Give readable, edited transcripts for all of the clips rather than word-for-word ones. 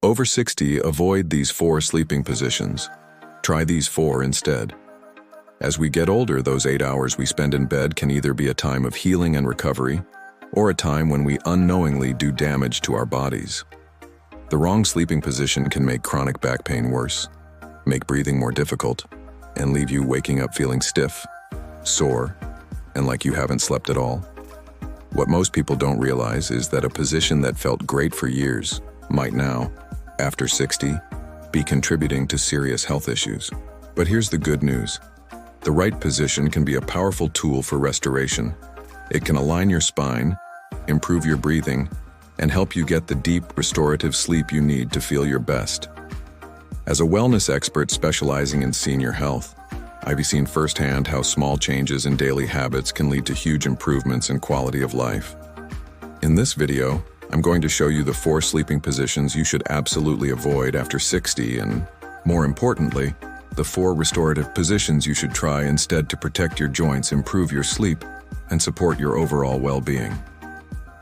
Over 60, avoid these 4 sleeping positions. Try these 4 instead. As we get older, those 8 hours we spend in bed can either be a time of healing and recovery, or a time when we unknowingly do damage to our bodies. The wrong sleeping position can make chronic back pain worse, make breathing more difficult, and leave you waking up feeling stiff, sore, and like you haven't slept at all. What most people don't realize is that a position that felt great for years might now, after 60, be contributing to serious health issues. But here's the good news. The right position can be a powerful tool for restoration. It can align your spine, improve your breathing, and help you get the deep, restorative sleep you need to feel your best. As a wellness expert specializing in senior health, I've seen firsthand how small changes in daily habits can lead to huge improvements in quality of life. In this video, I'm going to show you the 4 sleeping positions you should absolutely avoid after 60 and, more importantly, the 4 restorative positions you should try instead to protect your joints, improve your sleep, and support your overall well-being.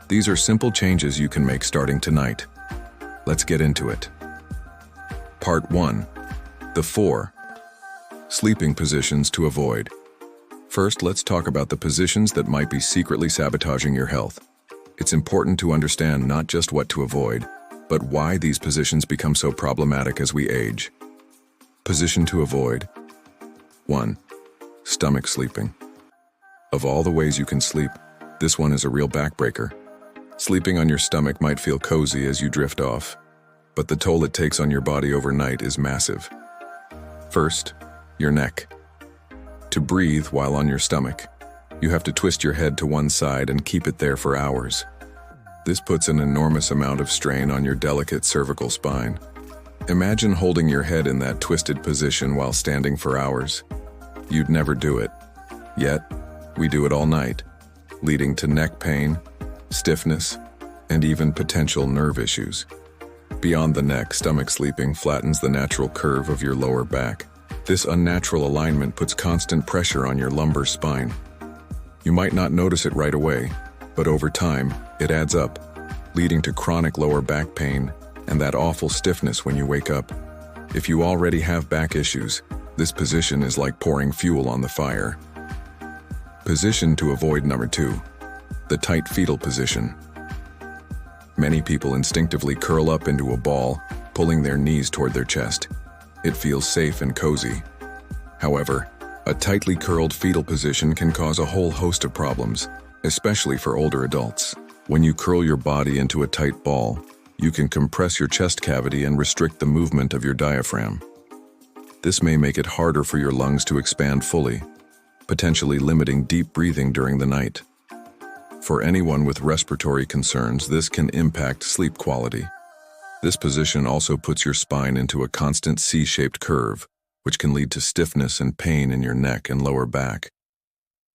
These are simple changes you can make starting tonight. Let's get into it. Part 1. The 4 sleeping positions to avoid. First, let's talk about the positions that might be secretly sabotaging your health. It's important to understand not just what to avoid, but why these positions become so problematic as we age. Position to avoid. 1. Stomach sleeping. Of all the ways you can sleep, this one is a real backbreaker. Sleeping on your stomach might feel cozy as you drift off, but the toll it takes on your body overnight is massive. First, your neck. To breathe while on your stomach, you have to twist your head to one side and keep it there for hours. This puts an enormous amount of strain on your delicate cervical spine. Imagine holding your head in that twisted position while standing for hours. You'd never do it. Yet, we do it all night, leading to neck pain, stiffness, and even potential nerve issues. Beyond the neck, stomach sleeping flattens the natural curve of your lower back. This unnatural alignment puts constant pressure on your lumbar spine. You might not notice it right away, but over time, it adds up, leading to chronic lower back pain and that awful stiffness when you wake up. If you already have back issues, this position is like pouring fuel on the fire. Position to avoid number 2. The tight fetal position. Many people instinctively curl up into a ball, pulling their knees toward their chest. It feels safe and cozy. However, a tightly curled fetal position can cause a whole host of problems, especially for older adults. When you curl your body into a tight ball, you can compress your chest cavity and restrict the movement of your diaphragm. This may make it harder for your lungs to expand fully, potentially limiting deep breathing during the night. For anyone with respiratory concerns, this can impact sleep quality. This position also puts your spine into a constant C-shaped curve, which can lead to stiffness and pain in your neck and lower back.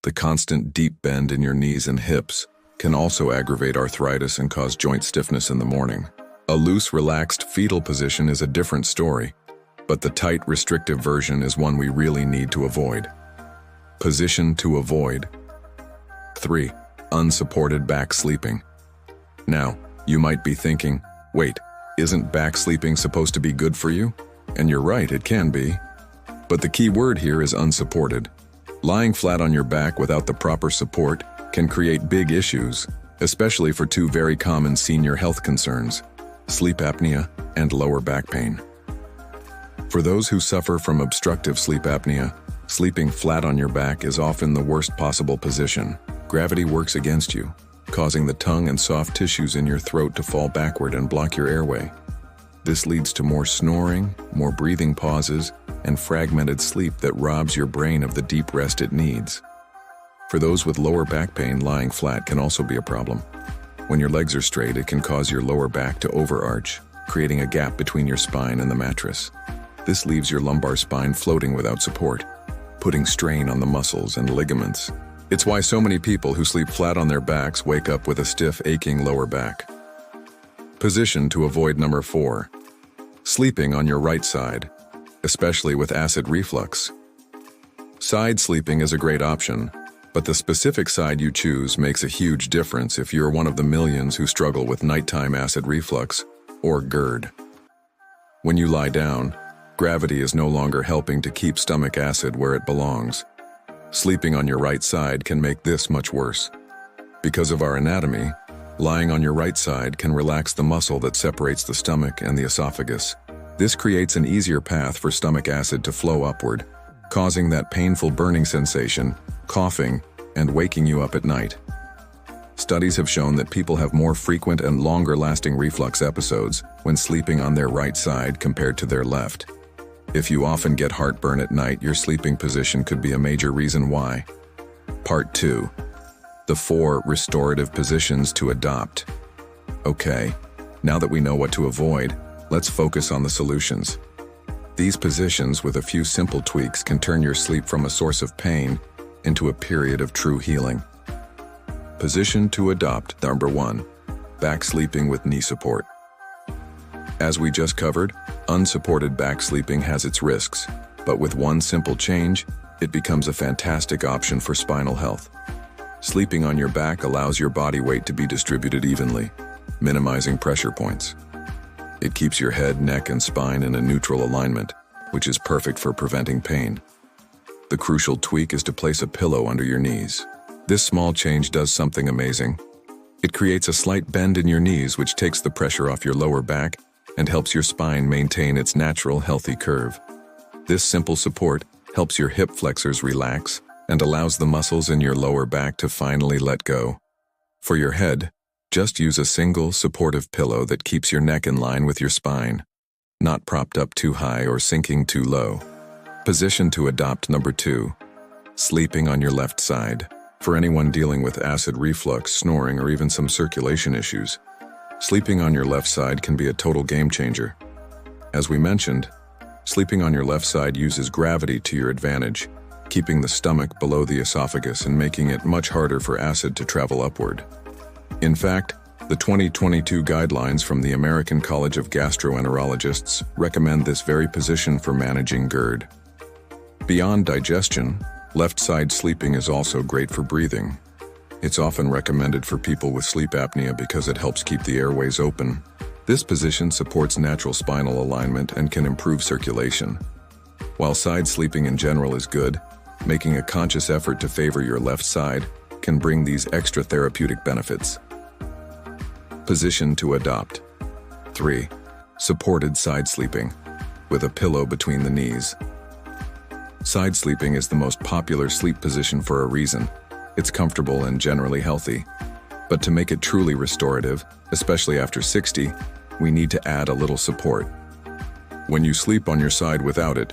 The constant deep bend in your knees and hips can also aggravate arthritis and cause joint stiffness in the morning. A loose, relaxed fetal position is a different story, but the tight, restrictive version is one we really need to avoid. Position to avoid. 3. Unsupported back sleeping. Now, you might be thinking, wait, isn't back sleeping supposed to be good for you? And you're right, it can be. But the key word here is unsupported. Lying flat on your back without the proper support can create big issues, especially for 2 very common senior health concerns: sleep apnea and lower back pain. For those who suffer from obstructive sleep apnea, sleeping flat on your back is often the worst possible position. Gravity works against you, causing the tongue and soft tissues in your throat to fall backward and block your airway. This leads to more snoring, more breathing pauses, and fragmented sleep that robs your brain of the deep rest it needs. For those with lower back pain, lying flat can also be a problem. When your legs are straight, it can cause your lower back to overarch, creating a gap between your spine and the mattress. This leaves your lumbar spine floating without support, putting strain on the muscles and ligaments. It's why so many people who sleep flat on their backs wake up with a stiff, aching lower back. Position to avoid number 4. Sleeping on your right side, especially with acid reflux. Side sleeping is a great option, but the specific side you choose makes a huge difference if you're one of the millions who struggle with nighttime acid reflux, or GERD. When you lie down, gravity is no longer helping to keep stomach acid where it belongs. Sleeping on your right side can make this much worse. Because of our anatomy, lying on your right side can relax the muscle that separates the stomach and the esophagus. This creates an easier path for stomach acid to flow upward, causing that painful burning sensation, coughing, and waking you up at night. Studies have shown that people have more frequent and longer-lasting reflux episodes when sleeping on their right side compared to their left. If you often get heartburn at night, your sleeping position could be a major reason why. Part 2. The 4 restorative positions to adopt. Okay, now that we know what to avoid, let's focus on the solutions. These positions with a few simple tweaks can turn your sleep from a source of pain into a period of true healing. Position to adopt. Number 1. Back sleeping with knee support. As we just covered, unsupported back sleeping has its risks, but with one simple change, it becomes a fantastic option for spinal health. Sleeping on your back allows your body weight to be distributed evenly, minimizing pressure points. It keeps your head, neck, and spine in a neutral alignment, which is perfect for preventing pain. The crucial tweak is to place a pillow under your knees. This small change does something amazing. It creates a slight bend in your knees, which takes the pressure off your lower back and helps your spine maintain its natural, healthy curve. This simple support helps your hip flexors relax and allows the muscles in your lower back to finally let go. For your head, just use a single, supportive pillow that keeps your neck in line with your spine, not propped up too high or sinking too low. Position to adopt. Number 2. Sleeping on your left side. For anyone dealing with acid reflux, snoring, or even some circulation issues, sleeping on your left side can be a total game changer. As we mentioned, sleeping on your left side uses gravity to your advantage, keeping the stomach below the esophagus and making it much harder for acid to travel upward. In fact, the 2022 guidelines from the American College of Gastroenterologists recommend this very position for managing GERD. Beyond digestion, left side sleeping is also great for breathing. It's often recommended for people with sleep apnea because it helps keep the airways open. This position supports natural spinal alignment and can improve circulation. While side sleeping in general is good, making a conscious effort to favor your left side can bring these extra therapeutic benefits. Position to adopt. 3. Supported side sleeping, with a pillow between the knees. Side sleeping is the most popular sleep position for a reason. It's comfortable and generally healthy. But to make it truly restorative, especially after 60, we need to add a little support. When you sleep on your side without it,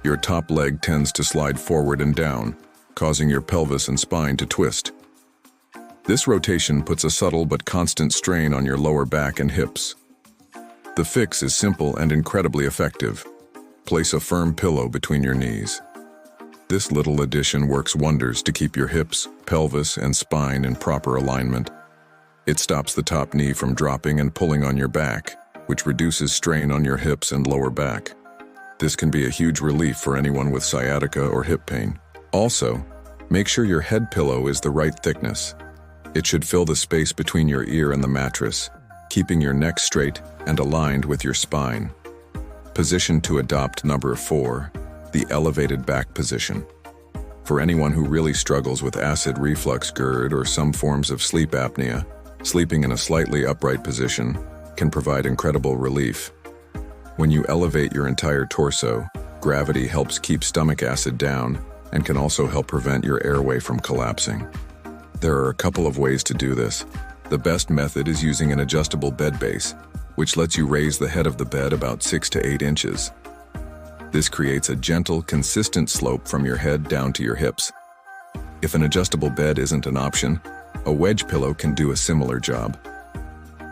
your top leg tends to slide forward and down, causing your pelvis and spine to twist. This rotation puts a subtle but constant strain on your lower back and hips. The fix is simple and incredibly effective. Place a firm pillow between your knees. This little addition works wonders to keep your hips, pelvis, and spine in proper alignment. It stops the top knee from dropping and pulling on your back, which reduces strain on your hips and lower back. This can be a huge relief for anyone with sciatica or hip pain. Also, make sure your head pillow is the right thickness. It should fill the space between your ear and the mattress, keeping your neck straight and aligned with your spine. Position to adopt. Number 4. The elevated back position. For anyone who really struggles with acid reflux, GERD, or some forms of sleep apnea, sleeping in a slightly upright position can provide incredible relief. When you elevate your entire torso, gravity helps keep stomach acid down and can also help prevent your airway from collapsing. There are a couple of ways to do this. The best method is using an adjustable bed base, which lets you raise the head of the bed about 6 to 8 inches. This creates a gentle, consistent slope from your head down to your hips. If an adjustable bed isn't an option, a wedge pillow can do a similar job.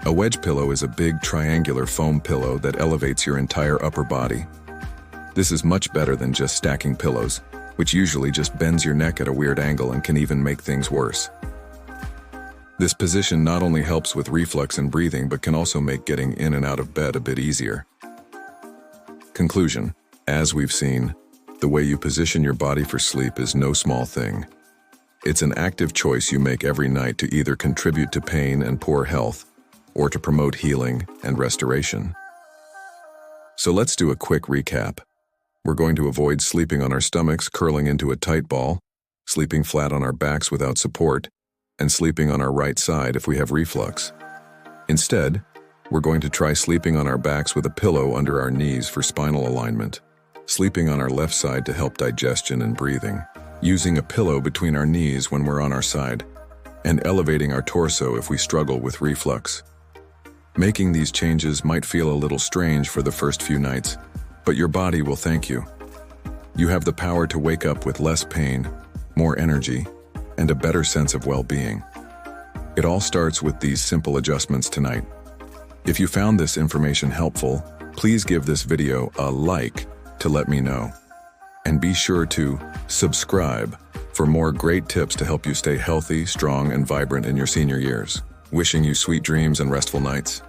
A wedge pillow is a big triangular foam pillow that elevates your entire upper body. This is much better than just stacking pillows, which usually just bends your neck at a weird angle and can even make things worse. This position not only helps with reflux and breathing, but can also make getting in and out of bed a bit easier. Conclusion. As we've seen, the way you position your body for sleep is no small thing. It's an active choice you make every night to either contribute to pain and poor health, or to promote healing and restoration. So let's do a quick recap. We're going to avoid sleeping on our stomachs, curling into a tight ball, sleeping flat on our backs without support, and sleeping on our right side if we have reflux. Instead, we're going to try sleeping on our backs with a pillow under our knees for spinal alignment, sleeping on our left side to help digestion and breathing, using a pillow between our knees when we're on our side, and elevating our torso if we struggle with reflux. Making these changes might feel a little strange for the first few nights, but your body will thank you. You have the power to wake up with less pain, more energy, and a better sense of well-being. It all starts with these simple adjustments tonight. If you found this information helpful, please give this video a like to let me know. And be sure to subscribe for more great tips to help you stay healthy, strong, and vibrant in your senior years. Wishing you sweet dreams and restful nights.